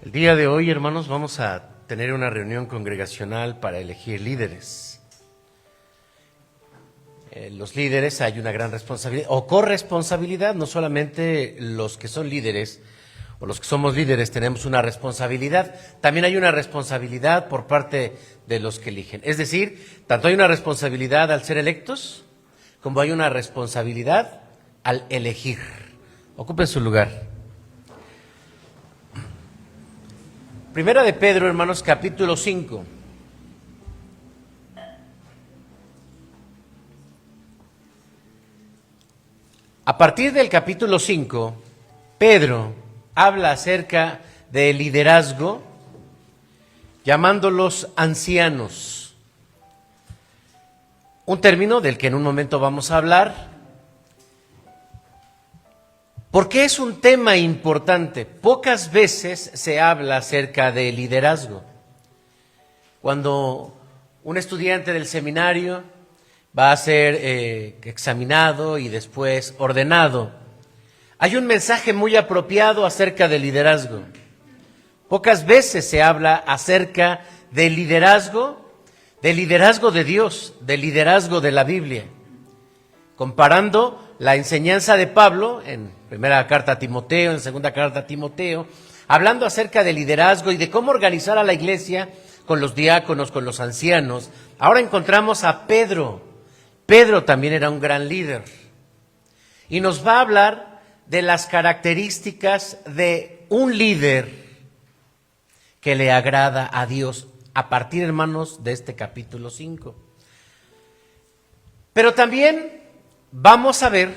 El día de hoy, hermanos, vamos a tener una reunión congregacional para elegir líderes. Los líderes hay una gran responsabilidad o corresponsabilidad, no solamente los que son líderes o los que somos líderes tenemos una responsabilidad, también hay una responsabilidad por parte de los que eligen. Es decir, tanto hay una responsabilidad al ser electos como hay una responsabilidad al elegir. Ocupen su lugar. Primera de Pedro, hermanos, capítulo 5. A partir del capítulo 5, Pedro habla acerca del liderazgo, llamándolos ancianos. Un término del que en un momento vamos a hablar. Porque es un tema importante. Pocas veces se habla acerca de liderazgo. Cuando un estudiante del seminario va a ser examinado y después ordenado, hay un mensaje muy apropiado acerca del liderazgo. Pocas veces se habla acerca del liderazgo de Dios, del liderazgo de la Biblia. Comparando la enseñanza de Pablo en primera carta a Timoteo, en segunda carta a Timoteo, hablando acerca del liderazgo y de cómo organizar a la iglesia con los diáconos, con los ancianos. Ahora encontramos a Pedro. Pedro también era un gran líder. Y nos va a hablar de las características de un líder que le agrada a Dios a partir, hermanos, de este capítulo 5. Pero también vamos a ver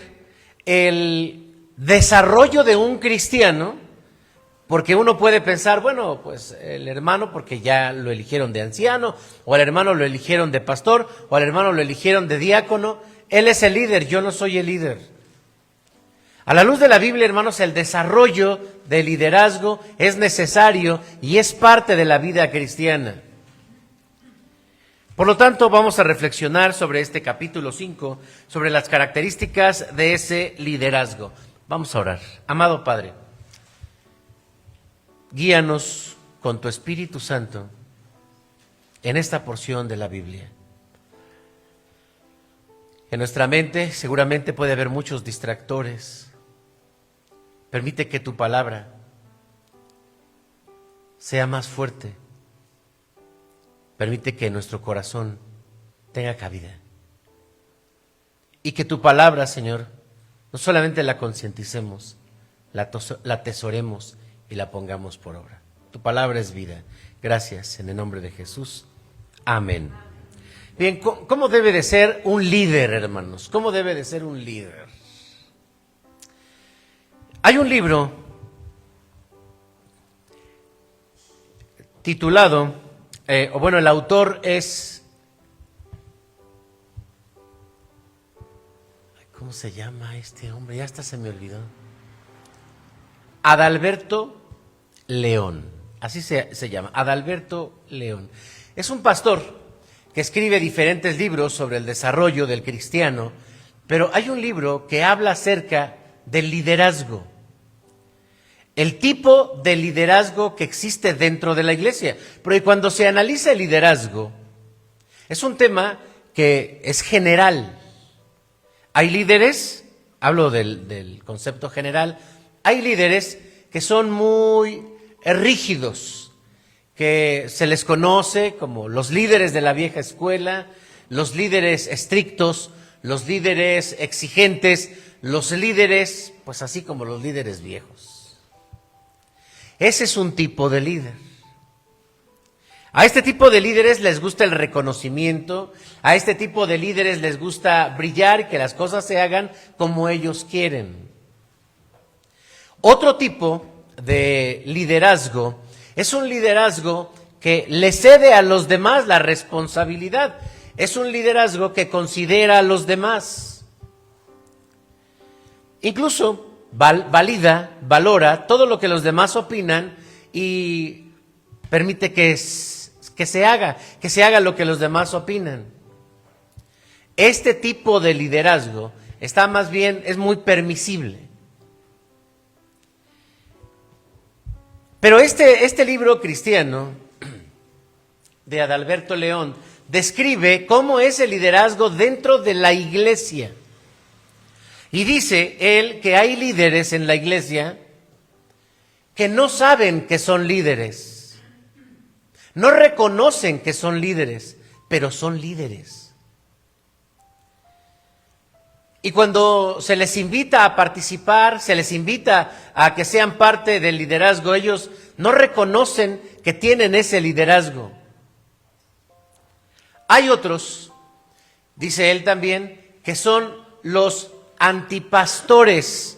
el desarrollo de un cristiano, porque uno puede pensar, bueno, pues el hermano porque ya lo eligieron de anciano, o el hermano lo eligieron de pastor, o el hermano lo eligieron de diácono, él es el líder, yo no soy el líder. A la luz de la Biblia, hermanos, el desarrollo del liderazgo es necesario y es parte de la vida cristiana. Por lo tanto, vamos a reflexionar sobre este capítulo 5, sobre las características de ese liderazgo. Vamos a orar. Amado Padre, guíanos con tu Espíritu Santo en esta porción de la Biblia. En nuestra mente seguramente puede haber muchos distractores. Permite que tu palabra sea más fuerte. Permite que nuestro corazón tenga cabida. Y que tu palabra, Señor, no solamente la concienticemos, la atesoremos y la pongamos por obra. Tu palabra es vida. Gracias, en el nombre de Jesús. Amén. Bien, ¿cómo debe de ser un líder, hermanos? ¿Cómo debe de ser un líder? Hay un libro titulado, el autor es, ¿cómo se llama este hombre? Ya hasta se me olvidó. Adalberto León, así se llama, Adalberto León. Es un pastor que escribe diferentes libros sobre el desarrollo del cristiano, pero hay un libro que habla acerca del liderazgo. El tipo de liderazgo que existe dentro de la iglesia. Porque cuando se analiza el liderazgo, es un tema que es general. Hay líderes, hablo del concepto general, hay líderes que son muy rígidos, que se les conoce como los líderes de la vieja escuela, los líderes estrictos, los líderes exigentes, los líderes, pues así como los líderes viejos. Ese es un tipo de líder. A este tipo de líderes les gusta el reconocimiento, a este tipo de líderes les gusta brillar y que las cosas se hagan como ellos quieren. Otro tipo de liderazgo es un liderazgo que le cede a los demás la responsabilidad. Es un liderazgo que considera a los demás. Incluso valora todo lo que los demás opinan y permite que se haga lo que los demás opinan. Este tipo de liderazgo es muy permisible. Pero este libro cristiano de Adalberto León describe cómo es el liderazgo dentro de la iglesia. Y dice él que hay líderes en la iglesia que no saben que son líderes, no reconocen que son líderes, pero son líderes. Y cuando se les invita a participar, se les invita a que sean parte del liderazgo, ellos no reconocen que tienen ese liderazgo. Hay otros, dice él también, que son los antipastores.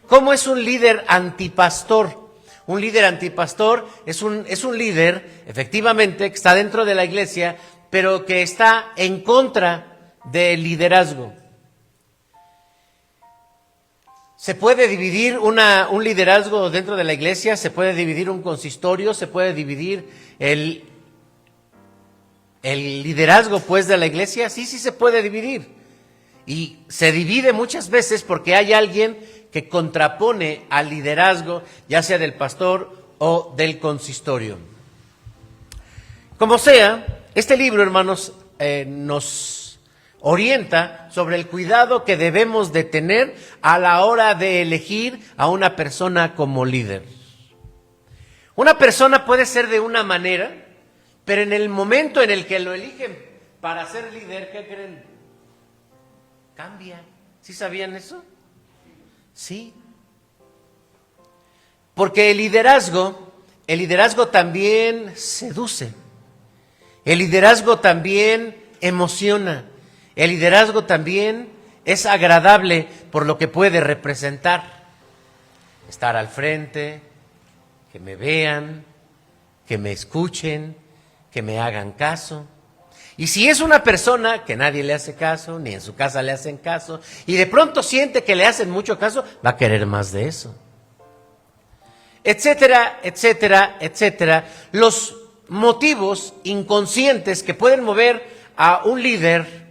¿Cómo es un líder antipastor? Un líder antipastor es un líder, efectivamente, que está dentro de la iglesia, pero que está en contra del liderazgo. Se puede dividir un liderazgo dentro de la iglesia, se puede dividir un consistorio, se puede dividir el liderazgo pues de la iglesia, sí se puede dividir. Y se divide muchas veces porque hay alguien que contrapone al liderazgo, ya sea del pastor o del consistorio. Como sea, este libro, hermanos, nos orienta sobre el cuidado que debemos de tener a la hora de elegir a una persona como líder. Una persona puede ser de una manera, pero en el momento en el que lo eligen para ser líder, ¿qué creen? Cambia. ¿Sí sabían eso? Sí. Porque el liderazgo también seduce. El liderazgo también emociona. El liderazgo también es agradable por lo que puede representar. Estar al frente, que me vean, que me escuchen, que me hagan caso. Y si es una persona que nadie le hace caso, ni en su casa le hacen caso, y de pronto siente que le hacen mucho caso, va a querer más de eso. Etcétera, etcétera, etcétera. Los motivos inconscientes que pueden mover a un líder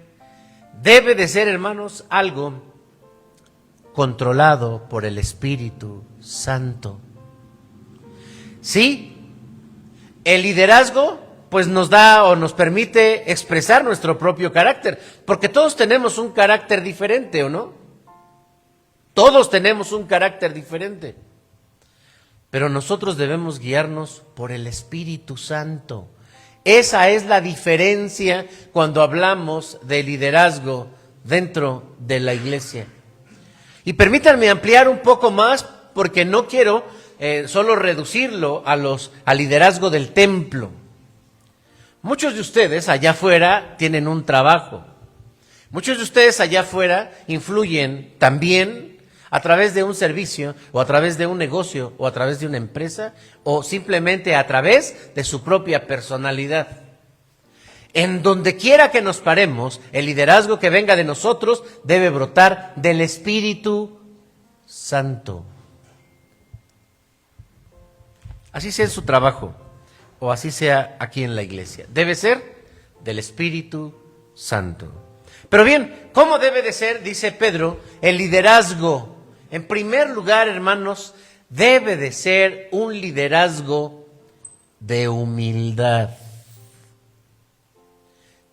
debe de ser, hermanos, algo controlado por el Espíritu Santo. Sí, el liderazgo pues nos da o nos permite expresar nuestro propio carácter, porque todos tenemos un carácter diferente, ¿o no? Todos tenemos un carácter diferente, pero nosotros debemos guiarnos por el Espíritu Santo. Esa es la diferencia cuando hablamos de liderazgo dentro de la iglesia. Y permítanme ampliar un poco más, porque no quiero solo reducirlo al liderazgo del templo. Muchos de ustedes allá afuera tienen un trabajo. Muchos de ustedes allá afuera influyen también a través de un servicio, o a través de un negocio, o a través de una empresa, o simplemente a través de su propia personalidad. En donde quiera que nos paremos, el liderazgo que venga de nosotros debe brotar del Espíritu Santo. Así sea en su trabajo, o así sea aquí en la iglesia. Debe ser del Espíritu Santo. Pero bien, ¿cómo debe de ser, dice Pedro, el liderazgo? En primer lugar, hermanos, debe de ser un liderazgo de humildad.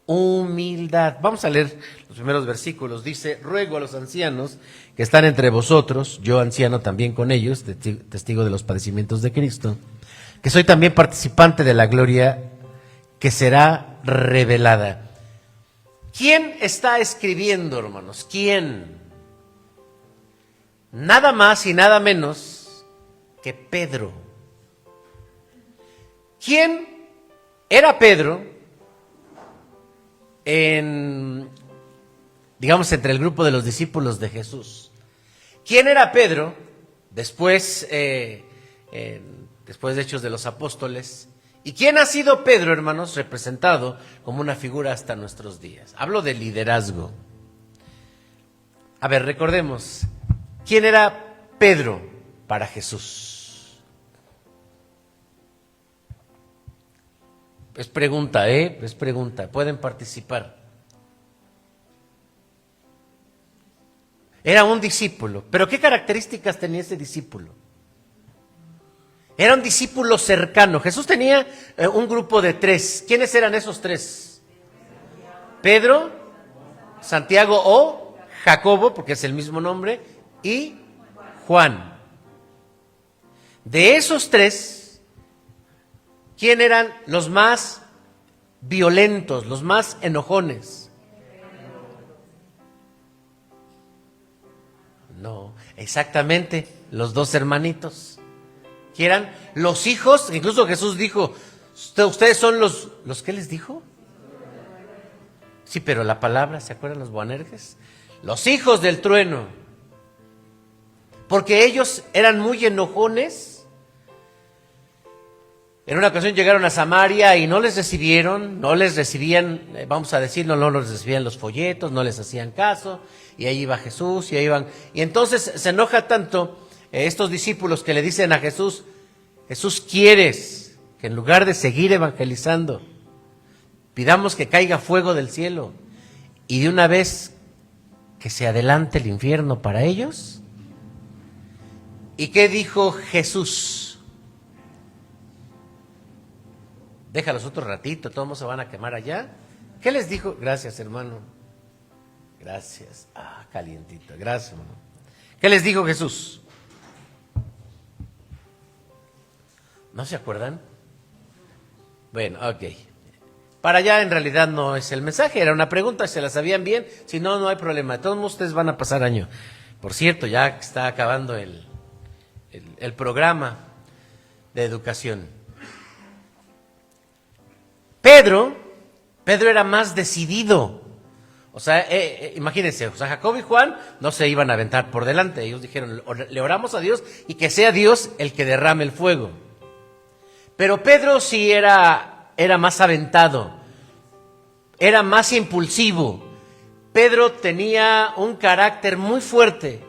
Humildad. Vamos a leer los primeros versículos. Dice: ruego a los ancianos que están entre vosotros, yo anciano también con ellos, testigo de los padecimientos de Cristo, que soy también participante de la gloria que será revelada. ¿Quién está escribiendo, hermanos? ¿Quién? Nada más y nada menos que Pedro. ¿Quién era Pedro digamos, entre el grupo de los discípulos de Jesús? ¿Quién era Pedro después de Hechos de los Apóstoles? ¿Y quién ha sido Pedro, hermanos, representado como una figura hasta nuestros días? Hablo de liderazgo. A ver, recordemos, ¿quién era Pedro para Jesús? Es pregunta, es pregunta. Pueden participar. Era un discípulo. ¿Pero qué características tenía ese discípulo? Era un discípulo cercano. Jesús tenía un grupo de 3. ¿Quiénes eran esos 3? Pedro, Santiago o Jacobo, porque es el mismo nombre, y Juan. De esos 3, ¿quién eran los más violentos, los más enojones? No, exactamente, los 2 hermanitos, que eran los hijos. Incluso Jesús dijo, ustedes son los ¿qué les dijo? Sí, pero la palabra, ¿se acuerdan los Boanerges? Los hijos del trueno, porque ellos eran muy enojones. En una ocasión llegaron a Samaria y no les recibieron, vamos a decirlo, no les recibían los folletos, no les hacían caso, y ahí iba Jesús, y ahí iban. Y entonces se enoja tanto estos discípulos que le dicen a Jesús, Jesús, ¿quieres que en lugar de seguir evangelizando, pidamos que caiga fuego del cielo y de una vez que se adelante el infierno para ellos? ¿Y qué dijo Jesús? Déjalos otro ratito, todos se van a quemar allá. ¿Qué les dijo? Gracias, hermano. Gracias. Calientito. Gracias, hermano. ¿Qué les dijo Jesús? ¿No se acuerdan? Bueno, ok. Para allá en realidad no es el mensaje, era una pregunta, se la sabían bien. Si no, no hay problema. De todos modos ustedes van a pasar año. Por cierto, ya está acabando el programa de educación. Pedro era más decidido. O sea, imagínense, o sea, Jacobo y Juan no se iban a aventar por delante. Ellos dijeron, le oramos a Dios y que sea Dios el que derrame el fuego. Pero Pedro sí era más aventado, era más impulsivo. Pedro tenía un carácter muy fuerte.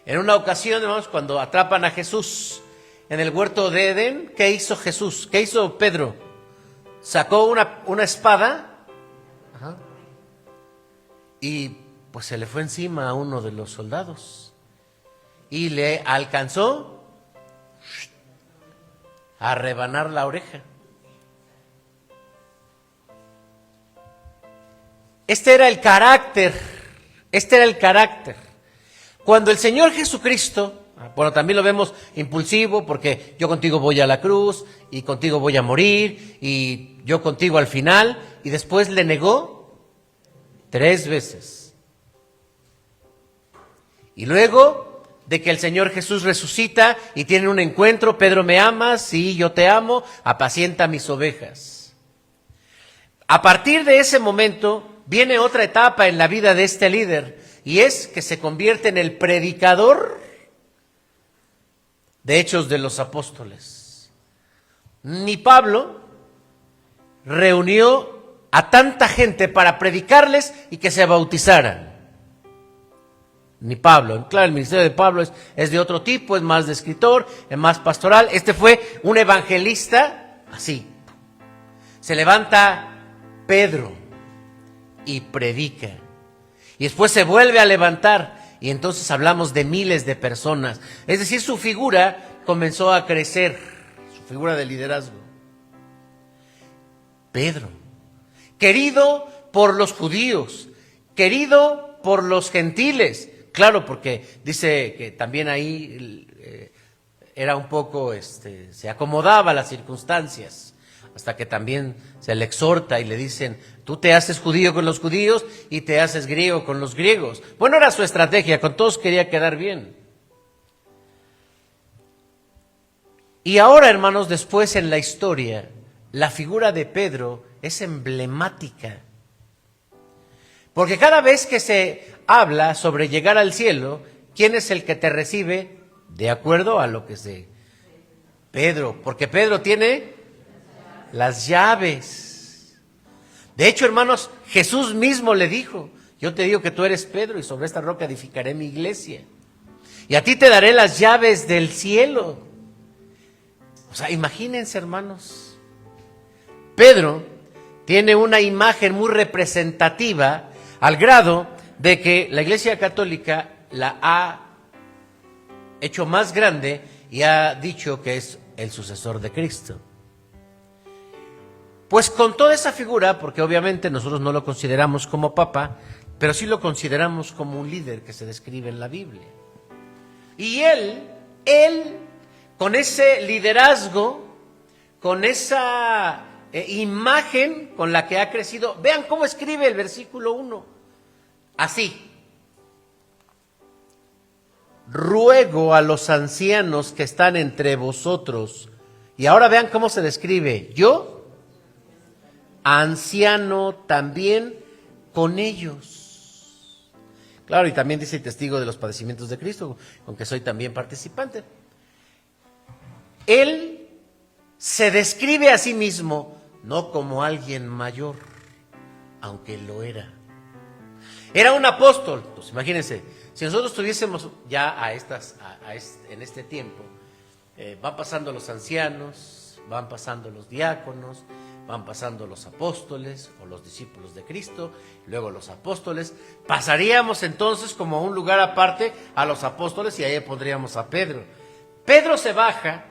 En una ocasión, hermanos, cuando atrapan a Jesús en el huerto de Edén, ¿qué hizo Jesús? ¿Qué hizo Pedro? Sacó una espada, y pues se le fue encima a uno de los soldados y le alcanzó a rebanar la oreja. Este era el carácter. Cuando el Señor Jesucristo, bueno, también lo vemos impulsivo, porque yo contigo voy a la cruz, y contigo voy a morir, y yo contigo al final, y después le negó 3 veces. Y luego de que el Señor Jesús resucita y tiene un encuentro, Pedro, ¿me amas? Sí, yo te amo, apacienta mis ovejas. A partir de ese momento viene otra etapa en la vida de este líder, y es que se convierte en el predicador de Hechos de los Apóstoles. Ni Pablo reunió a tanta gente para predicarles y que se bautizaran. Ni Pablo. Claro, el ministerio de Pablo es de otro tipo, es más de escritor, es más pastoral. Este fue un evangelista así. Se levanta Pedro y predica. Y después se vuelve a levantar. Y entonces hablamos de miles de personas. Es decir, su figura comenzó a crecer, su figura de liderazgo. Pedro, querido por los judíos, querido por los gentiles. Claro, porque dice que también ahí era un poco, se acomodaba a las circunstancias. Hasta que también se le exhorta y le dicen, tú te haces judío con los judíos y te haces griego con los griegos. Bueno, era su estrategia, con todos quería quedar bien. Y ahora, hermanos, después en la historia, la figura de Pedro es emblemática. Porque cada vez que se habla sobre llegar al cielo, ¿quién es el que te recibe? De acuerdo a lo que se... Pedro, porque Pedro tiene las llaves. De hecho, hermanos, Jesús mismo le dijo, yo te digo que tú eres Pedro y sobre esta roca edificaré mi iglesia. Y a ti te daré las llaves del cielo. O sea, imagínense, hermanos. Pedro tiene una imagen muy representativa al grado de que la Iglesia Católica la ha hecho más grande y ha dicho que es el sucesor de Cristo. Pues con toda esa figura, porque obviamente nosotros no lo consideramos como papa, pero sí lo consideramos como un líder que se describe en la Biblia. Y él, con ese liderazgo, con esa imagen con la que ha crecido, vean cómo escribe el versículo 1, así: ruego a los ancianos que están entre vosotros, y ahora vean cómo se describe, yo, anciano también con ellos. Claro, y también dice testigo de los padecimientos de Cristo, aunque soy también participante. Él se describe a sí mismo no como alguien mayor, aunque lo era. Era un apóstol. Pues imagínense, si nosotros tuviésemos ya en este tiempo, van pasando los ancianos, van pasando los diáconos, van pasando los apóstoles o los discípulos de Cristo, luego los apóstoles. Pasaríamos entonces como a un lugar aparte a los apóstoles y ahí pondríamos a Pedro. Pedro se baja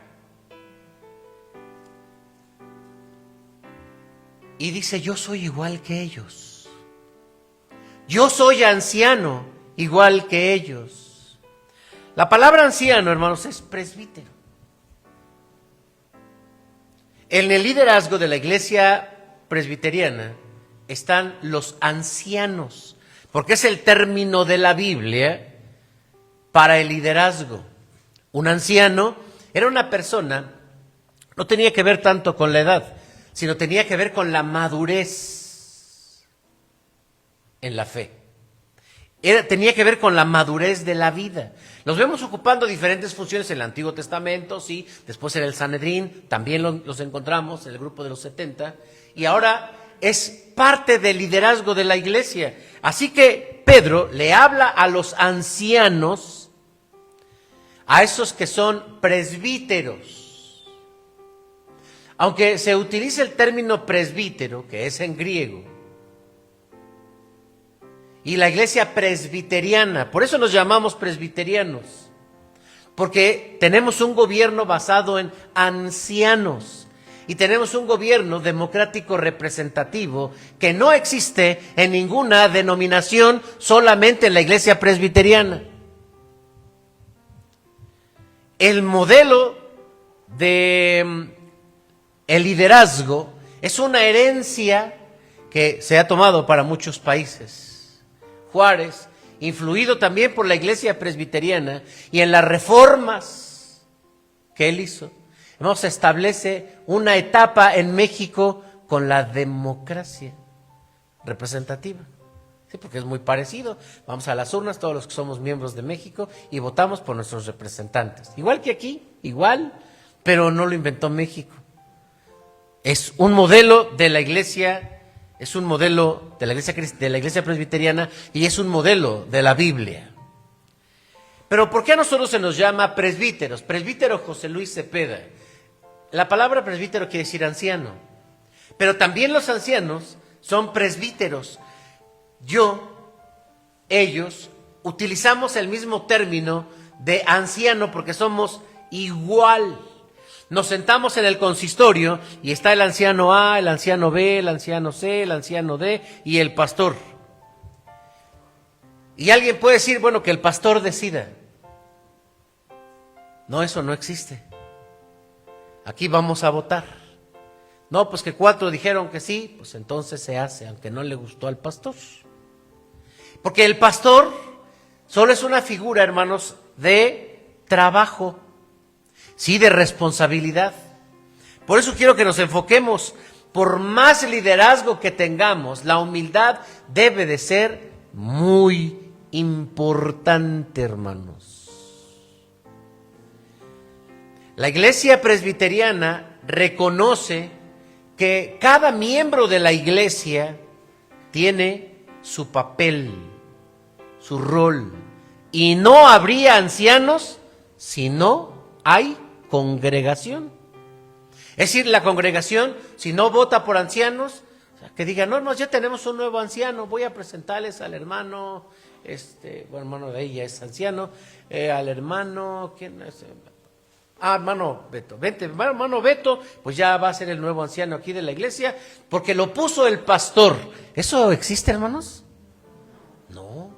y dice: yo soy igual que ellos. Yo soy anciano igual que ellos. La palabra anciano, hermanos, es presbítero. En el liderazgo de la iglesia presbiteriana están los ancianos, porque es el término de la Biblia para el liderazgo. Un anciano era una persona, no tenía que ver tanto con la edad, sino tenía que ver con la madurez en la fe. Tenía que ver con la madurez de la vida. Los vemos ocupando diferentes funciones en el Antiguo Testamento, sí, después en el Sanedrín, también los encontramos en el grupo de los 70, y ahora es parte del liderazgo de la iglesia. Así que Pedro le habla a los ancianos, a esos que son presbíteros. Aunque se utiliza el término presbítero, que es en griego, y la iglesia presbiteriana, por eso nos llamamos presbiterianos, porque tenemos un gobierno basado en ancianos y tenemos un gobierno democrático representativo que no existe en ninguna denominación, solamente en la iglesia presbiteriana. El modelo de el liderazgo es una herencia que se ha tomado para muchos países. Juárez, influido también por la iglesia presbiteriana y en las reformas que él hizo, se establece una etapa en México con la democracia representativa. Sí, porque es muy parecido. Vamos a las urnas, todos los que somos miembros de México, y votamos por nuestros representantes. Igual que aquí, igual, pero no lo inventó México. Es un modelo de la iglesia. Es un modelo de la iglesia presbiteriana y es un modelo de la Biblia. Pero ¿por qué a nosotros se nos llama presbíteros? Presbítero José Luis Cepeda. La palabra presbítero quiere decir anciano. Pero también los ancianos son presbíteros. Ellos, utilizamos el mismo término de anciano porque somos igual. Nos sentamos en el consistorio y está el anciano A, el anciano B, el anciano C, el anciano D y el pastor. Y alguien puede decir, bueno, que el pastor decida. No, eso no existe. Aquí vamos a votar. No, pues que 4 dijeron que sí, pues entonces se hace, aunque no le gustó al pastor. Porque el pastor solo es una figura, hermanos, de trabajo. Sí, de responsabilidad. Por eso quiero que nos enfoquemos. Por más liderazgo que tengamos, la humildad debe de ser muy importante, hermanos. La iglesia presbiteriana reconoce que cada miembro de la iglesia tiene su papel, su rol. Y no habría ancianos si no hay congregación. Es decir, la congregación, si no vota por ancianos, que diga, no, ya tenemos un nuevo anciano, voy a presentarles al hermano, hermano de ella es anciano, al hermano, ¿quién es? Ah, hermano Beto, vente, hermano Beto, pues ya va a ser el nuevo anciano aquí de la iglesia, porque lo puso el pastor. ¿Eso existe, hermanos? No.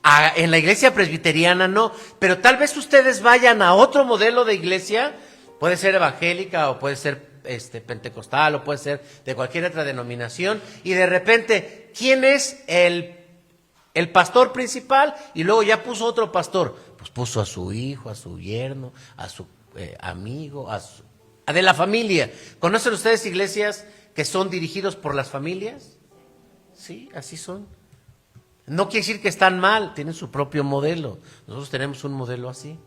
Ah, en la iglesia presbiteriana no, pero tal vez ustedes vayan a otro modelo de iglesia, puede ser evangélica o puede ser pentecostal o puede ser de cualquier otra denominación, y de repente, ¿quién es el pastor principal? Y luego ya puso otro pastor, pues puso a su hijo, a su yerno, a su amigo, a de la familia. ¿Conocen ustedes iglesias que son dirigidos por las familias? Sí, así son. No quiere decir que están mal, tienen su propio modelo. Nosotros tenemos un modelo así.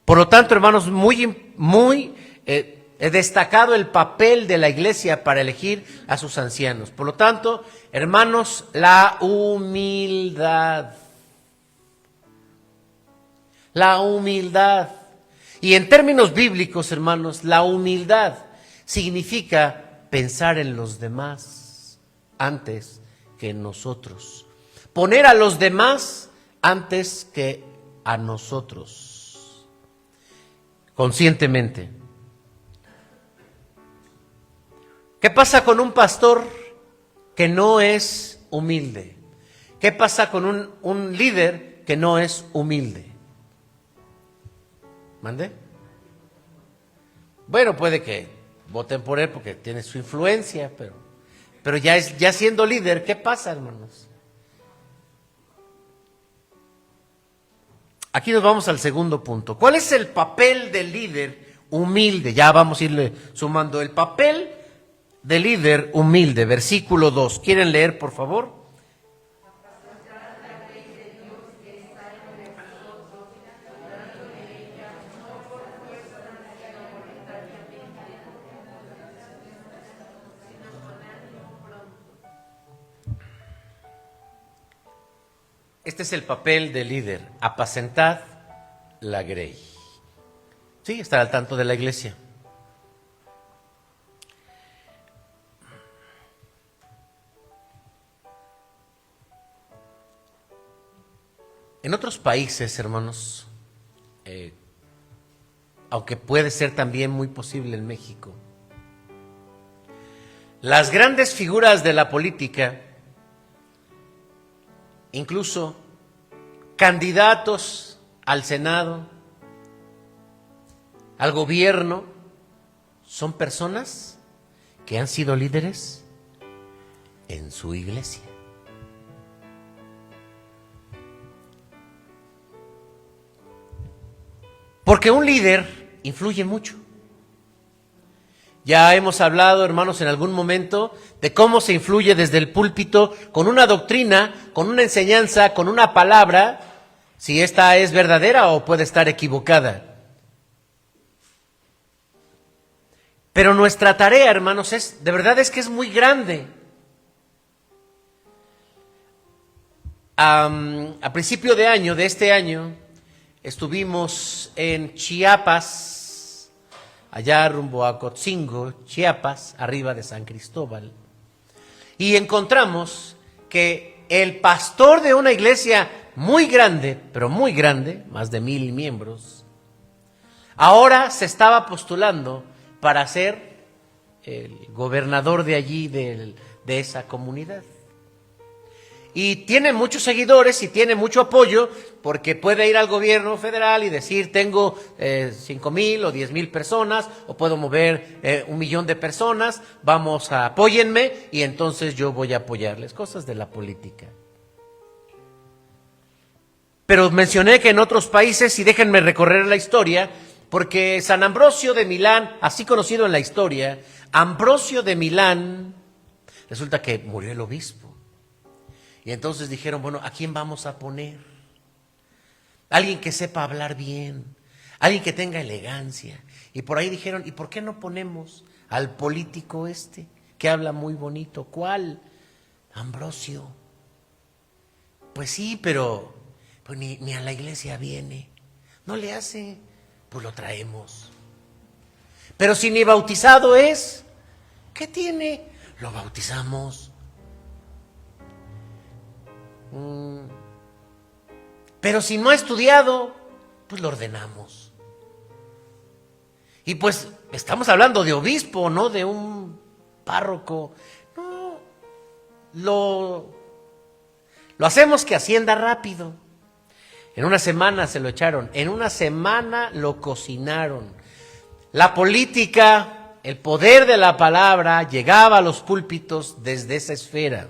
Por lo tanto, hermanos, muy destacado el papel de la iglesia para elegir a sus ancianos. Por lo tanto, hermanos, la humildad. La humildad. Y en términos bíblicos, hermanos, la humildad significa pensar en los demás antes que en nosotros. Poner a los demás antes que a nosotros. Conscientemente. ¿Qué pasa con un pastor que no es humilde? ¿Qué pasa con un líder que no es humilde? ¿Mande? Bueno, puede que voten por él porque tiene su influencia, pero ya siendo líder, ¿qué pasa, hermanos? Aquí nos vamos al segundo punto. ¿Cuál es el papel del líder humilde? Ya vamos a irle sumando el papel del líder humilde. Versículo 2. ¿Quieren leer, por favor? Este es el papel del líder, apacentad la grey. Sí, estar al tanto de la iglesia. En otros países, hermanos, aunque puede ser también muy posible en México, las grandes figuras de la política, incluso candidatos al Senado, al gobierno, son personas que han sido líderes en su iglesia. Porque un líder influye mucho. Ya hemos hablado, hermanos, en algún momento de cómo se influye desde el púlpito con una doctrina, con una enseñanza, con una palabra, si esta es verdadera o puede estar equivocada. Pero nuestra tarea, hermanos, de verdad es que es muy grande. A principio de año, de este año, estuvimos en Chiapas, allá rumbo a Cotzingo, Chiapas, arriba de San Cristóbal, y encontramos que el pastor de una iglesia muy grande, pero muy grande, más de 1,000 miembros, ahora se estaba postulando para ser el gobernador de allí, de esa comunidad. Y tiene muchos seguidores y tiene mucho apoyo porque puede ir al gobierno federal y decir tengo 5,000 o 10,000 personas o puedo mover 1,000,000 de personas, vamos, apóyenme y entonces yo voy a apoyarles, cosas de la política. Pero mencioné que en otros países, y déjenme recorrer la historia, porque San Ambrosio de Milán, así conocido en la historia, Ambrosio de Milán, resulta que murió el obispo. Y entonces dijeron, bueno, ¿a quién vamos a poner? Alguien que sepa hablar bien, alguien que tenga elegancia. Y por ahí dijeron, ¿y por qué no ponemos al político que habla muy bonito? ¿Cuál? Ambrosio. Pues sí, pero pues ni a la iglesia viene. No le hace, pues lo traemos. Pero si ni bautizado es, ¿qué tiene? Lo bautizamos. Pero si no ha estudiado, pues lo ordenamos. Y pues estamos hablando de obispo, no de un párroco. No, lo hacemos que ascienda rápido. En una semana se lo echaron, en una semana lo cocinaron. La política, el poder de la palabra llegaba a los púlpitos desde esa esfera.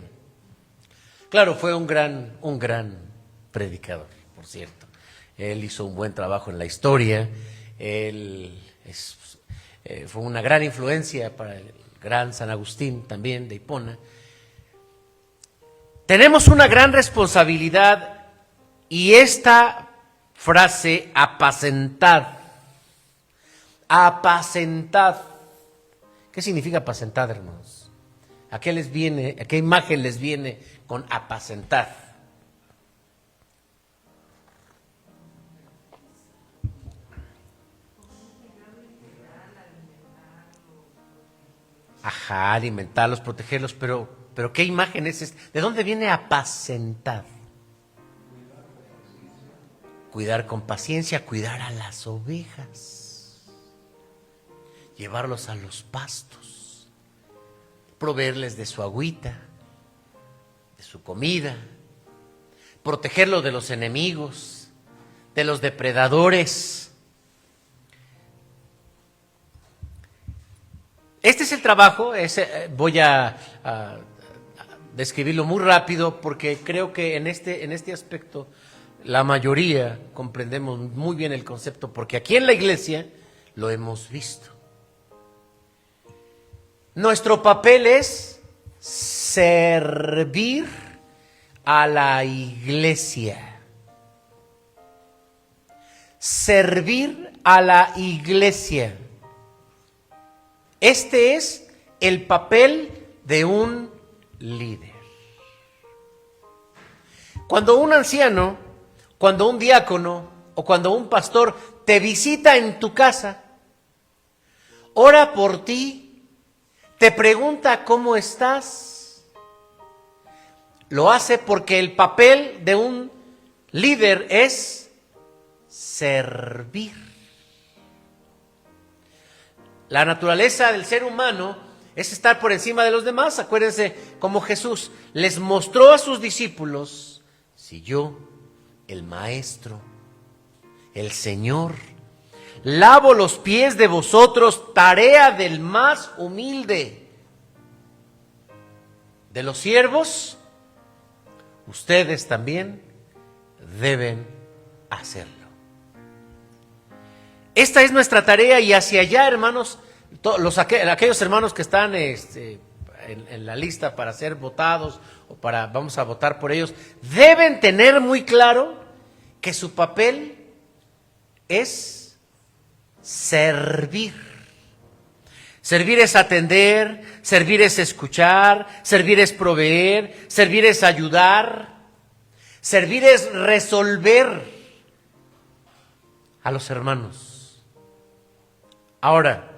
Claro, fue un gran predicador, por cierto. Él hizo un buen trabajo en la historia. Fue una gran influencia para el gran San Agustín también de Hipona. Tenemos una gran responsabilidad y esta frase, apacentad. Apacentad. ¿Qué significa apacentad, hermanos? ¿A qué imagen les viene con apacentad? Ajá, alimentarlos, protegerlos, pero ¿qué imagen es esta? ¿De dónde viene apacentar? Cuidar con paciencia, cuidar a las ovejas, llevarlos a los pastos, proveerles de su agüita, de su comida, protegerlos de los enemigos, de los depredadores. Este es el trabajo, voy a describirlo muy rápido porque creo que en este aspecto la mayoría comprendemos muy bien el concepto porque aquí en la iglesia lo hemos visto. Nuestro papel es servir a la iglesia. Servir a la iglesia. Este es el papel de un líder. Cuando un anciano, cuando un diácono o cuando un pastor te visita en tu casa, ora por ti, te pregunta cómo estás, lo hace porque el papel de un líder es servir. La naturaleza del ser humano es estar por encima de los demás. Acuérdense cómo Jesús les mostró a sus discípulos: si yo, el Maestro, el Señor, lavo los pies de vosotros, tarea del más humilde de los siervos, ustedes también deben hacerlo. Esta es nuestra tarea y hacia allá, hermanos, aquellos hermanos que están en la lista para ser votados o vamos a votar por ellos, deben tener muy claro que su papel es servir. Servir es atender, servir es escuchar, servir es proveer, servir es ayudar, servir es resolver a los hermanos. Ahora,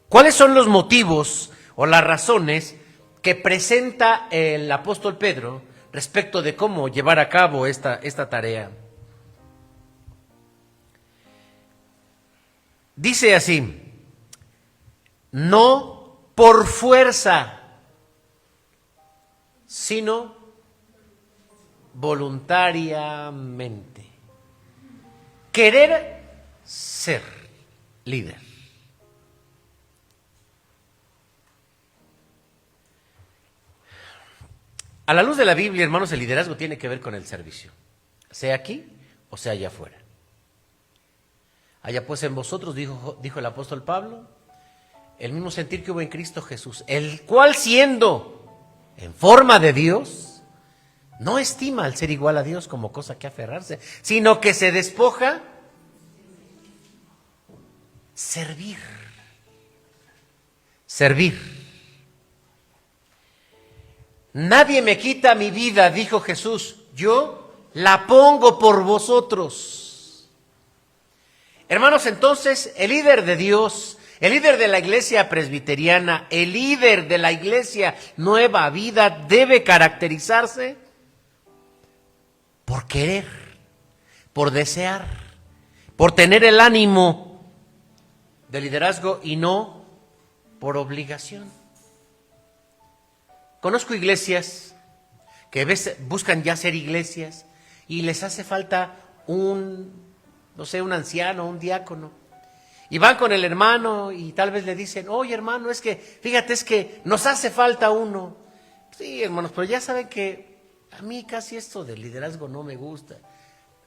¿cuáles son los motivos o las razones que presenta el apóstol Pedro respecto de cómo llevar a cabo esta tarea? Dice así: no por fuerza, sino voluntariamente. Querer ser líder. A la luz de la Biblia, hermanos, el liderazgo tiene que ver con el servicio, sea aquí o sea allá afuera. Allá pues en vosotros, dijo el apóstol Pablo, el mismo sentir que hubo en Cristo Jesús, el cual siendo en forma de Dios, no estima al ser igual a Dios como cosa que aferrarse, sino que se despoja. Servir. Nadie me quita mi vida, dijo Jesús, yo la pongo por vosotros. Hermanos, entonces, el líder de Dios, el líder de la iglesia presbiteriana, el líder de la iglesia Nueva Vida debe caracterizarse por querer, por desear, por tener el ánimo de liderazgo y no por obligación. Conozco iglesias que a veces buscan ya ser iglesias y les hace falta un anciano, un diácono. Y van con el hermano y tal vez le dicen, oye hermano, es que nos hace falta uno. Sí, hermanos, pero ya saben que a mí casi esto del liderazgo no me gusta.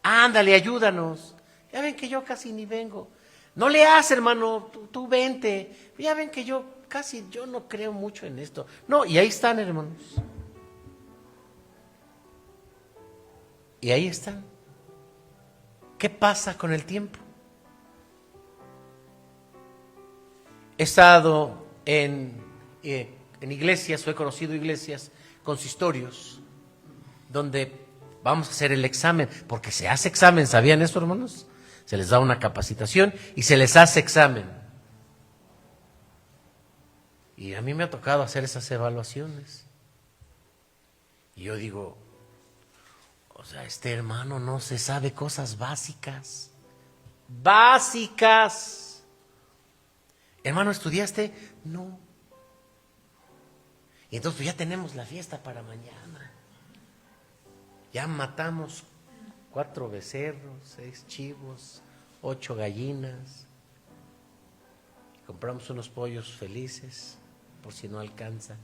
Ándale, ayúdanos. Ya ven que yo casi ni vengo. No le hagas, hermano, tú vente. Ya ven que yo no creo mucho en esto. No, y ahí están, hermanos. Y ahí están. ¿Qué pasa con el tiempo? He estado en iglesias, o he conocido iglesias, consistorios, donde vamos a hacer el examen, porque se hace examen, ¿sabían eso, hermanos? Se les da una capacitación y se les hace examen. Y a mí me ha tocado hacer esas evaluaciones. Y yo digo, o sea, este hermano no se sabe cosas básicas. Básicas. Hermano, ¿estudiaste? No. Y entonces pues ya tenemos la fiesta para mañana. Ya matamos 4 becerros, 6 chivos, 8 gallinas. Compramos unos pollos felices, por si no alcanza.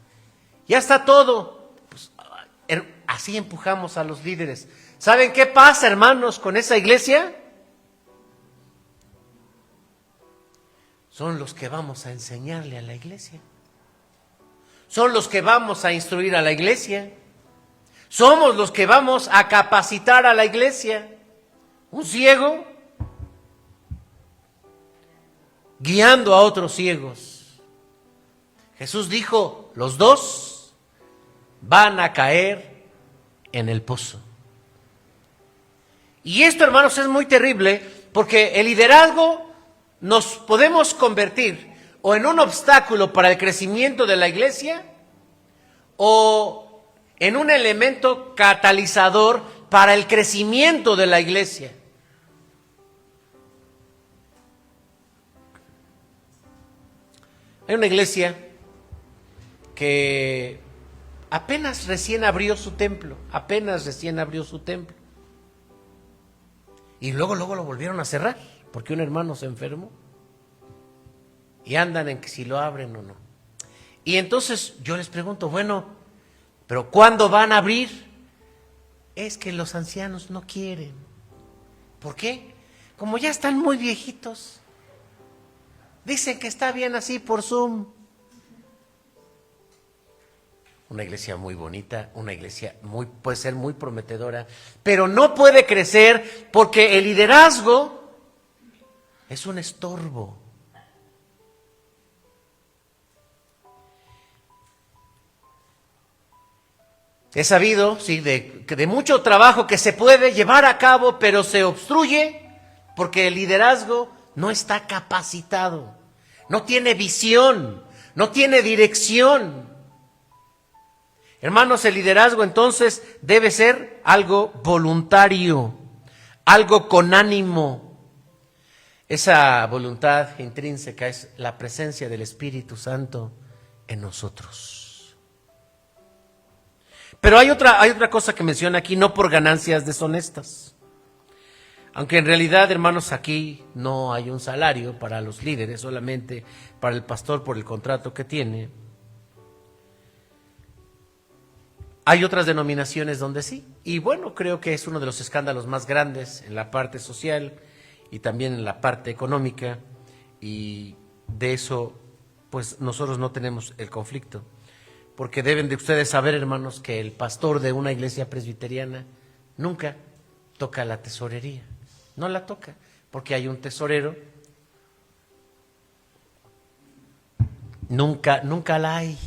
Ya está todo. Pues, así empujamos a los líderes. ¿Saben qué pasa, hermanos, con esa iglesia? Son los que vamos a enseñarle a la iglesia. Son los que vamos a instruir a la iglesia. Somos los que vamos a capacitar a la iglesia. Un ciego guiando a otros ciegos. Jesús dijo, los dos van a caer en el pozo. Y esto, hermanos, es muy terrible porque el liderazgo nos podemos convertir o en un obstáculo para el crecimiento de la iglesia o en un elemento catalizador para el crecimiento de la iglesia. Hay una iglesia que apenas recién abrió su templo, y luego lo volvieron a cerrar, porque un hermano se enfermó, y andan en que si lo abren o no. Y entonces yo les pregunto, bueno, ¿pero cuándo van a abrir? Es que los ancianos no quieren. ¿Por qué? Como ya están muy viejitos, dicen que está bien así por Zoom. Una iglesia muy bonita, una iglesia puede ser muy prometedora, pero no puede crecer porque el liderazgo es un estorbo. He sabido, sí, de mucho trabajo que se puede llevar a cabo, pero se obstruye porque el liderazgo no está capacitado, no tiene visión, no tiene dirección. Hermanos, el liderazgo entonces debe ser algo voluntario, algo con ánimo. Esa voluntad intrínseca es la presencia del Espíritu Santo en nosotros. Pero hay otra cosa que menciona aquí, no por ganancias deshonestas. Aunque en realidad, hermanos, aquí no hay un salario para los líderes, solamente para el pastor por el contrato que tiene. Hay otras denominaciones donde sí. Y bueno, creo que es uno de los escándalos más grandes en la parte social y también en la parte económica. Y de eso, pues nosotros no tenemos el conflicto. Porque deben de ustedes saber, hermanos, que el pastor de una iglesia presbiteriana nunca toca la tesorería. No la toca, porque hay un tesorero. Nunca la hay.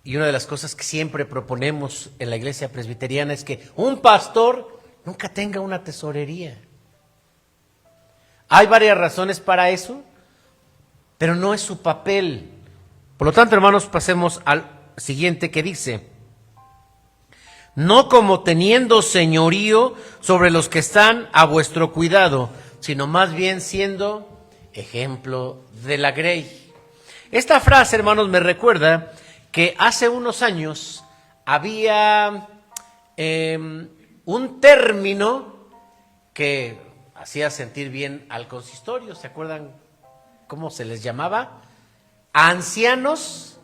Y una de las cosas que siempre proponemos en la iglesia presbiteriana es que un pastor nunca tenga una tesorería. Hay varias razones para eso, pero no es su papel. Por lo tanto, hermanos, pasemos al siguiente que dice, no como teniendo señorío sobre los que están a vuestro cuidado, sino más bien siendo ejemplo de la grey. Esta frase, hermanos, me recuerda que hace unos años había un término que hacía sentir bien al consistorio. ¿Se acuerdan cómo se les llamaba? Ancianos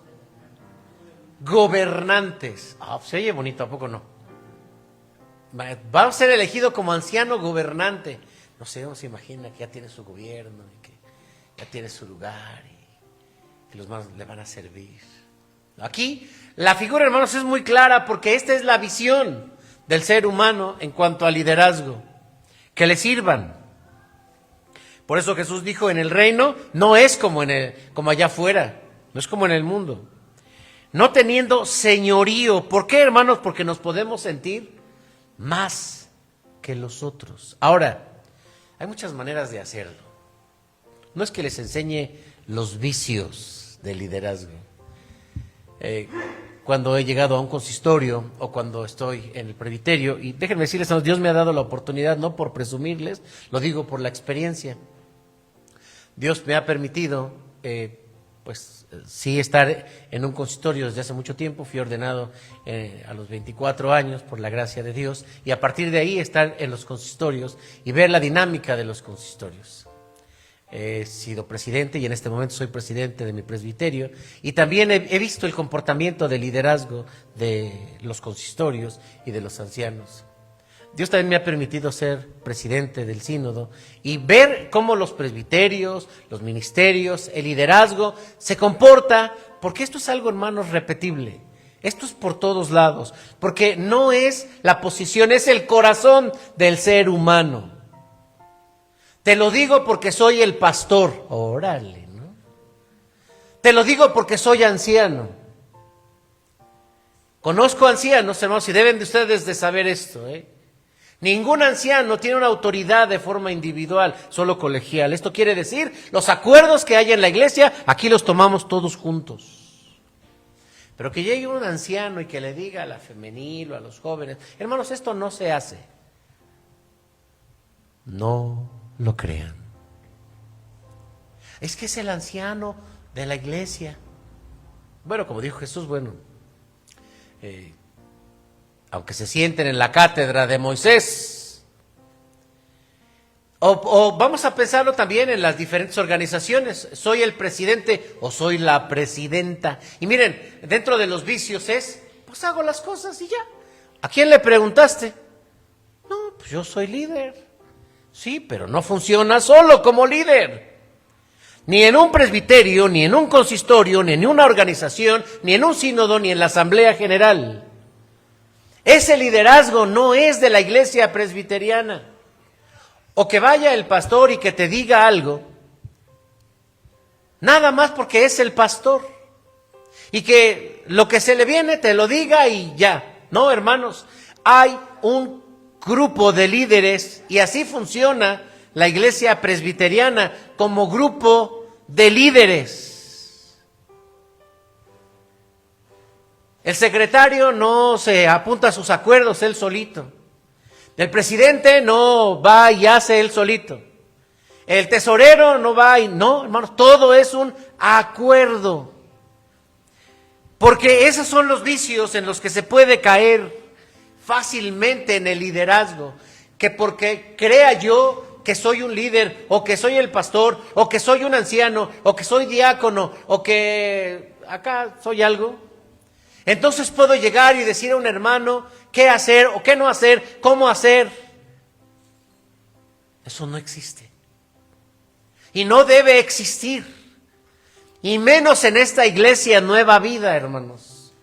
gobernantes. Se oye bonito, ¿a poco no? Va a ser elegido como anciano gobernante. No sé, uno se imagina que ya tiene su gobierno y que ya tiene su lugar y que los más le van a servir. Aquí la figura, hermanos, es muy clara porque esta es la visión del ser humano en cuanto al liderazgo. Que le sirvan. Por eso Jesús dijo, en el reino no es como allá afuera, no es como en el mundo. No teniendo señorío. ¿Por qué, hermanos? Porque nos podemos sentir más que los otros. Ahora, hay muchas maneras de hacerlo. No es que les enseñe los vicios del liderazgo. Cuando he llegado a un consistorio o cuando estoy en el presbiterio, y déjenme decirles, Dios me ha dado la oportunidad, no por presumirles, lo digo por la experiencia. Dios me ha permitido, sí estar en un consistorio desde hace mucho tiempo. Fui ordenado a los 24 años por la gracia de Dios, y a partir de ahí estar en los consistorios y ver la dinámica de los consistorios. He sido presidente y en este momento soy presidente de mi presbiterio, y también he visto el comportamiento de liderazgo de los consistorios y de los ancianos. Dios también me ha permitido ser presidente del sínodo y ver cómo los presbiterios, los ministerios, el liderazgo se comporta, porque esto es algo, hermanos, repetible. Esto es por todos lados, porque no es la posición, es el corazón del ser humano. Te lo digo porque soy el pastor. Órale, ¿no? Te lo digo porque soy anciano. Conozco ancianos, hermanos, y deben de ustedes de saber esto, Ningún anciano tiene una autoridad de forma individual, solo colegial. Esto quiere decir, los acuerdos que hay en la iglesia, aquí los tomamos todos juntos. Pero que llegue un anciano y que le diga a la femenil o a los jóvenes, hermanos, esto no se hace. No lo crean. Es que es el anciano de la iglesia. Bueno, como dijo Jesús, aunque se sienten en la cátedra de Moisés, o vamos a pensarlo también en las diferentes organizaciones. Soy el presidente o soy la presidenta. Y miren, dentro de los vicios pues hago las cosas y ya. ¿A quién le preguntaste? No, pues yo soy líder. Sí, pero no funciona solo como líder. Ni en un presbiterio, ni en un consistorio, ni en una organización, ni en un sínodo, ni en la asamblea general. Ese liderazgo no es de la iglesia presbiteriana. O que vaya el pastor y que te diga algo, nada más porque es el pastor. Y que lo que se le viene te lo diga y ya. No, hermanos, hay un grupo de líderes, y así funciona la iglesia presbiteriana, como grupo de líderes. El secretario no se apunta a sus acuerdos él solito. El presidente no va y hace él solito. El tesorero no va y no, hermanos, todo es un acuerdo. Porque esos son los vicios en los que se puede caer fácilmente en el liderazgo, que porque crea yo que soy un líder, o que soy el pastor, o que soy un anciano, o que soy diácono, o que acá soy algo, entonces puedo llegar y decir a un hermano qué hacer o qué no hacer, cómo hacer. Eso no existe. Y no debe existir. Y menos en esta iglesia Nueva Vida, hermanos.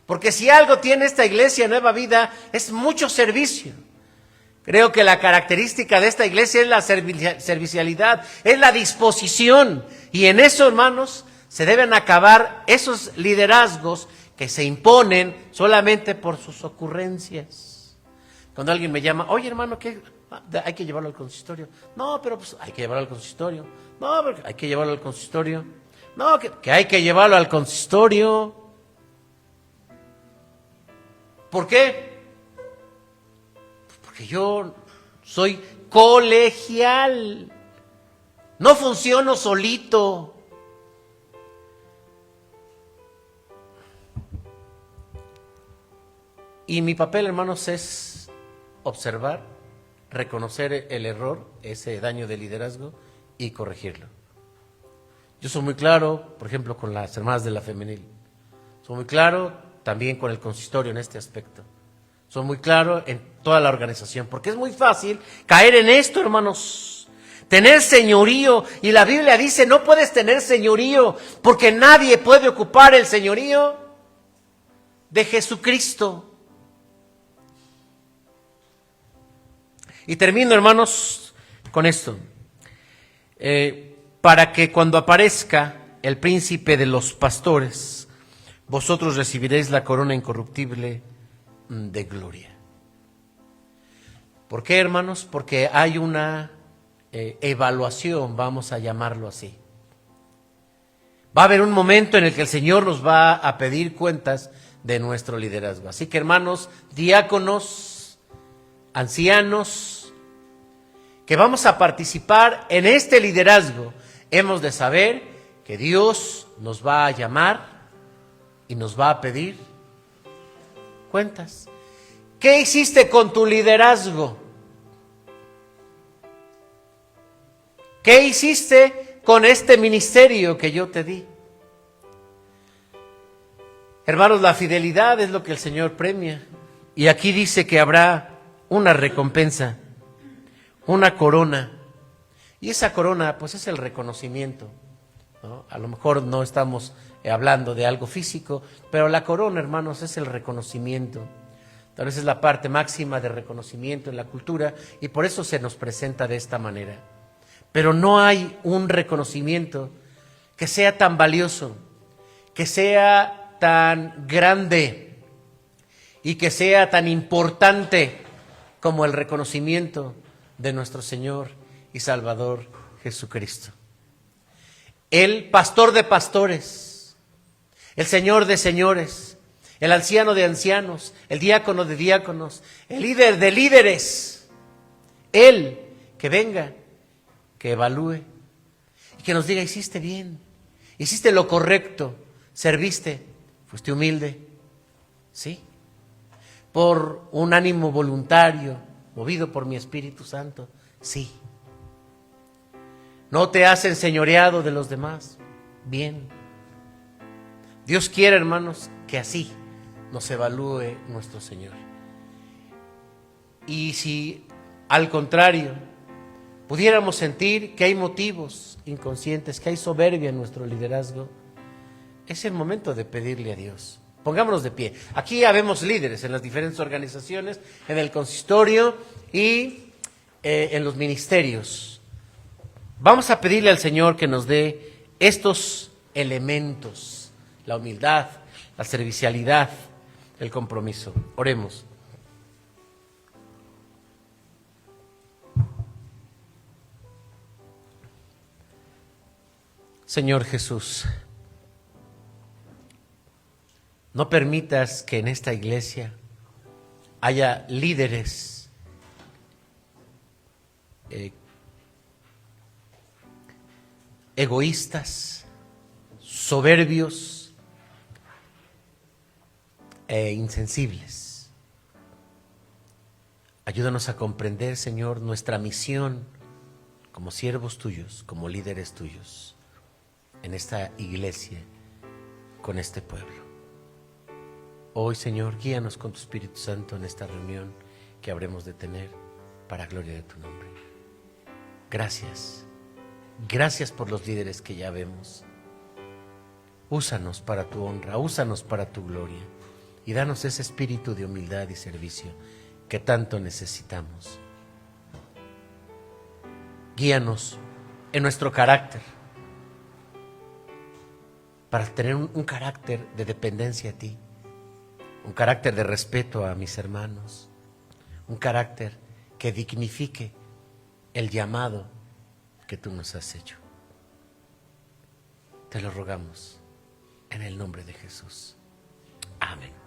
Porque si algo tiene esta iglesia Nueva Vida, es mucho servicio. Creo que la característica de esta iglesia es la servicialidad, es la disposición. Y en eso, hermanos, se deben acabar esos liderazgos que se imponen solamente por sus ocurrencias. Cuando alguien me llama, oye hermano, ¿qué? Hay que llevarlo al consistorio. No, pero pues hay que llevarlo al consistorio. No, pero hay que llevarlo al consistorio. No, que hay que llevarlo al consistorio. ¿Por qué? porque yo soy colegial, no funciono solito. Y mi papel, hermanos, es observar, reconocer el error, ese daño de liderazgo y corregirlo. Yo soy muy claro, por ejemplo, con las hermanas de la femenil. Soy muy claro también con el consistorio en este aspecto. Soy muy claro en toda la organización, porque es muy fácil caer en esto, hermanos. Tener señorío, y la Biblia dice, no puedes tener señorío, porque nadie puede ocupar el señorío de Jesucristo. Y termino, hermanos, con esto. Para que cuando aparezca el príncipe de los pastores, vosotros recibiréis la corona incorruptible de gloria. ¿Por qué, hermanos? Porque hay una evaluación, vamos a llamarlo así. Va a haber un momento en el que el Señor nos va a pedir cuentas de nuestro liderazgo. Así que, hermanos, diáconos, ancianos, que vamos a participar en este liderazgo, hemos de saber que Dios nos va a llamar y nos va a pedir cuentas. ¿Qué hiciste con tu liderazgo? ¿Qué hiciste con este ministerio que yo te di? Hermanos, la fidelidad es lo que el Señor premia. Y aquí dice que habrá una recompensa, una corona. Y esa corona, pues, es el reconocimiento, ¿no? A lo mejor no estamos hablando de algo físico, pero la corona, hermanos, es el reconocimiento. Tal vez es la parte máxima de reconocimiento en la cultura, y por eso se nos presenta de esta manera. Pero no hay un reconocimiento que sea tan valioso, que sea tan grande y que sea tan importante como el reconocimiento de nuestro Señor y Salvador Jesucristo. El pastor de pastores, el Señor de señores, el anciano de ancianos, el diácono de diáconos, el líder de líderes, Él que venga, que evalúe y que nos diga: hiciste bien, hiciste lo correcto, serviste, fuiste humilde, ¿sí? Por un ánimo voluntario, movido por mi Espíritu Santo, sí. No te has enseñoreado de los demás, bien. Dios quiere, hermanos, que así nos evalúe nuestro Señor. Y si al contrario pudiéramos sentir que hay motivos inconscientes, que hay soberbia en nuestro liderazgo, es el momento de pedirle a Dios. Pongámonos de pie. Aquí habemos líderes en las diferentes organizaciones, en el consistorio y en los ministerios. Vamos a pedirle al Señor que nos dé estos elementos: la humildad, la servicialidad, el compromiso. Oremos. Señor Jesús, no permitas que en esta iglesia haya líderes egoístas, soberbios e insensibles. Ayúdanos a comprender, Señor, nuestra misión como siervos tuyos, como líderes tuyos en esta iglesia, con este pueblo. Hoy, Señor, guíanos con tu Espíritu Santo en esta reunión que habremos de tener para gloria de tu nombre. Gracias. Gracias por los líderes que ya vemos. Úsanos para tu honra, úsanos para tu gloria y danos ese espíritu de humildad y servicio que tanto necesitamos. Guíanos en nuestro carácter para tener un carácter de dependencia a ti, un carácter de respeto a mis hermanos, un carácter que dignifique el llamado que tú nos has hecho. Te lo rogamos en el nombre de Jesús. Amén.